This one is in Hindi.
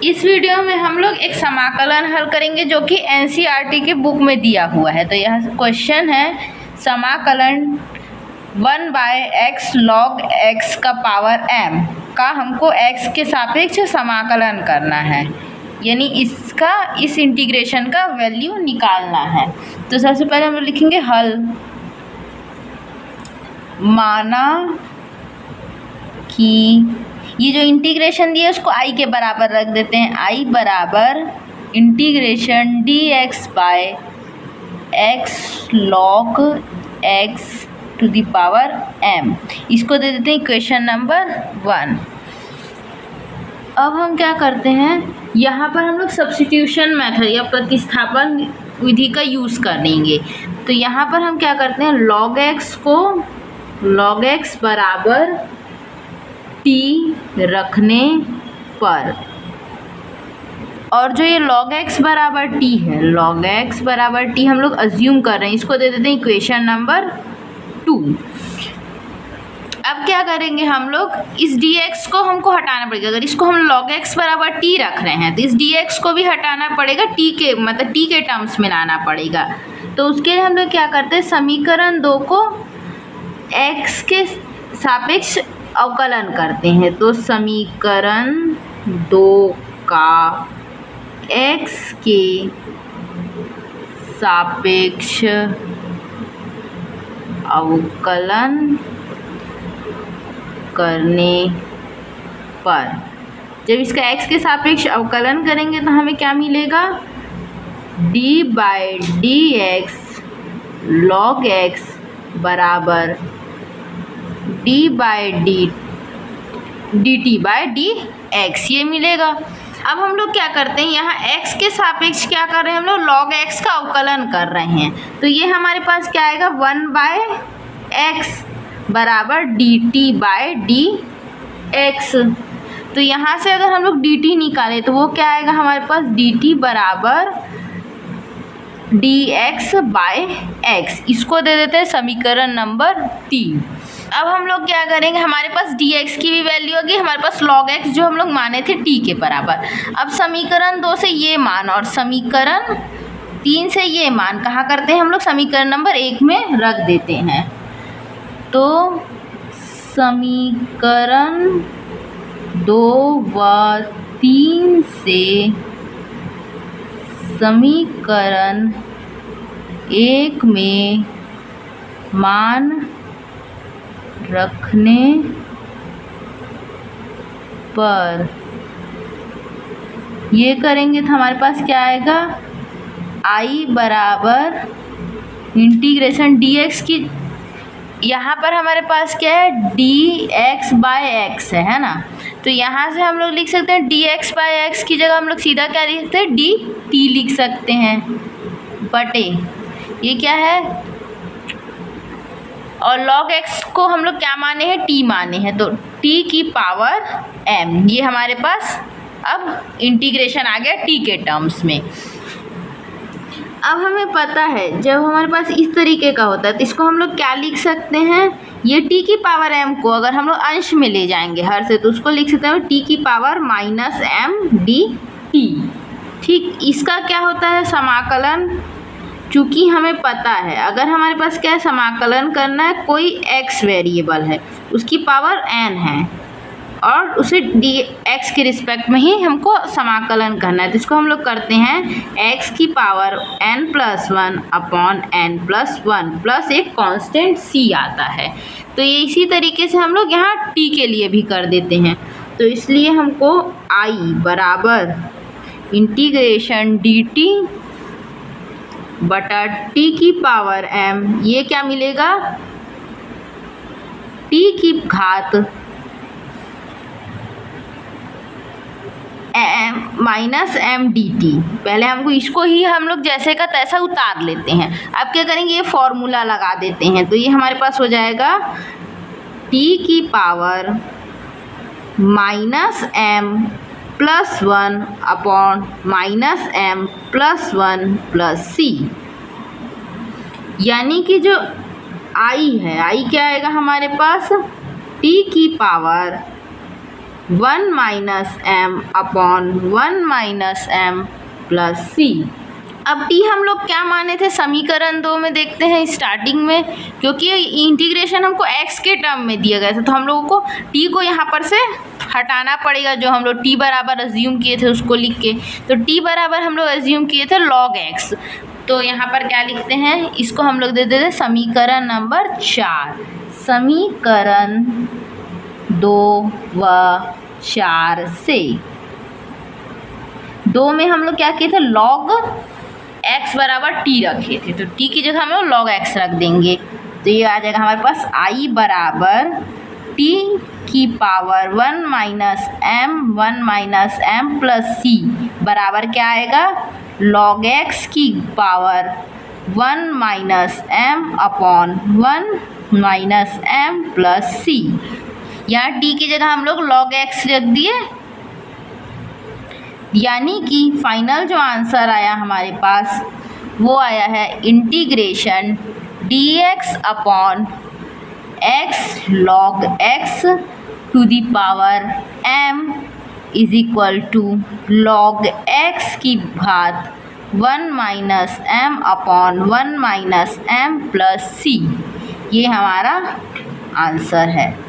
इस वीडियो में हम लोग एक समाकलन हल करेंगे जो कि एनसीईआरटी के बुक में दिया हुआ है। तो यह क्वेश्चन है समाकलन 1/x log x का पावर m का हमको x के सापेक्ष समाकलन करना है, यानी इस इंटीग्रेशन का वैल्यू निकालना है। तो सबसे पहले हम लोग लिखेंगे हल। माना कि ये जो इंटीग्रेशन दिया है उसको i के बराबर रख देते हैं। i बराबर integration dx by x log x to the power m, इसको दे देते हैं इक्वेशन नंबर 1। अब हम क्या करते हैं, यहाँ पर हम लोग सब्स्टिट्यूशन मेथड या प्रतिस्थापन विधि का यूज़ करेंगे। तो यहाँ पर हम क्या करते हैं, log x को log x बराबर t रखने पर, और जो ये log x बराबर t है, log x बराबर t हम लोग अज्यूम कर रहे हैं, इसको दे देते हैं इक्वेशन नंबर 2। अब क्या करेंगे हम लोग, इस dx को हमको हटाना पड़ेगा। अगर इसको हम log x बराबर t रख रहे हैं तो इस dx को भी हटाना पड़ेगा, t के टर्म्स में लाना पड़ेगा। तो उसके लिए हम लोग क्या करते हैं, समीकरण 2 को x के सापेक्ष अवकलन करते हैं। तो समीकरण 2 का x के सापेक्ष अवकलन करने पर, जब इसका x के सापेक्ष अवकलन करेंगे तो हमें क्या मिलेगा, d/dx log x बराबर d/dt/dx ये मिलेगा। अब हम लोग क्या करते हैं, यहाँ x के सापेक्ष क्या कर रहे हैं, हम लोग log x का अवकलन कर रहे हैं। तो ये हमारे पास क्या आएगा, 1/x बराबर dt/dx। तो यहाँ से अगर हम लोग dt निकालें तो वो क्या आएगा हमारे पास, dt बराबर dx/x, इसको दे देते हैं समीकरण नंबर 3। अब हम लोग क्या करेंगे, हमारे पास dx की भी वैल्यू होगी, हमारे पास log x जो हम लोग माने थे t के बराबर। अब समीकरण 2 से ये मान और समीकरण 3 से ये मान कहाँ करते हैं हम लोग, समीकरण नंबर 1 में रख देते हैं। तो समीकरण 2 व 3 से समीकरण 1 में मान रखने पर ये करेंगे तो हमारे पास क्या आएगा, i बराबर इंटीग्रेशन dx की, यहाँ पर हमारे पास क्या है, dx/x है ना। तो यहाँ से हम लोग लिख सकते हैं dx/x की जगह हम लोग सीधा क्या लिख सकते हैं, dt लिख सकते हैं बटे ये क्या है, और log x को हम लोग क्या माने हैं, t माने हैं। तो t की पावर m, ये हमारे पास अब इंटीग्रेशन आ गया t के टर्म्स में। अब हमें पता है जब हमारे पास इस तरीके का होता है तो इसको हम लोग क्या लिख सकते हैं, ये t की पावर m को अगर हम लोग अंश में ले जाएंगे हर से तो उसको लिख सकते हैं t की पावर -m dt। ठीक, इसका क्या होता है समाकलन, चूँकि हमें पता है अगर हमारे पास क्या है, समाकलन करना है, कोई x वेरिएबल है उसकी पावर n है और उसे dx के रिस्पेक्ट में ही हमको समाकलन करना है। तो इसको हम लोग करते हैं x की power n+1 upon n+1 plus एक कांस्टेंट c आता है। तो ये इसी तरीके से हम लोग यहाँ t के लिए भी कर देते हैं। तो इसलिए हमको i बराबर इंटीग्रेशन dt बटा t की पावर m, ये क्या मिलेगा, t की घात -m dt। पहले हमको इसको ही हम लोग जैसे का तैसा उतार लेते हैं। अब क्या करेंगे, ये फॉर्मूला लगा देते हैं। तो ये हमारे पास हो जाएगा t की power -m+1 upon -m+1 plus c, यानी कि जो i है, i क्या आएगा हमारे पास, t की power 1 minus M upon 1 minus M plus C. अब टी हम लोग क्या माने थे समीकरण 2 में, देखते हैं स्टार्टिंग में, क्योंकि इंटीग्रेशन हमको x के टर्म में दिया गया था तो हम लोगों को t को यहाँ पर से हटाना पड़ेगा, जो हम लोग t बराबर अज्यूम किए थे उसको लिख के। तो t बराबर हम लोग अज्यूम किए थे log x, तो यहाँ पर क्या लिखते हैं, इसको हम लोग दे देते समीकरण नंबर 4। समीकरण 2 व 4 से 2 में हम लोग क्या किए थे, log x बराबर t रखे थे, तो t की जगह हम लोग log x रख देंगे। तो ये आ जाएगा हमारे पास i बराबर t की power 1 minus m plus c बराबर क्या आएगा, log x की power 1 minus m upon 1 minus m plus c। यहाँ t की जगह हम लोग log x रख दिए, यानी कि फाइनल जो आंसर आया हमारे पास वो आया है integration dx upon x log x to the power m is equal to log x की घात 1 minus m upon 1 minus m plus c। ये हमारा आंसर है।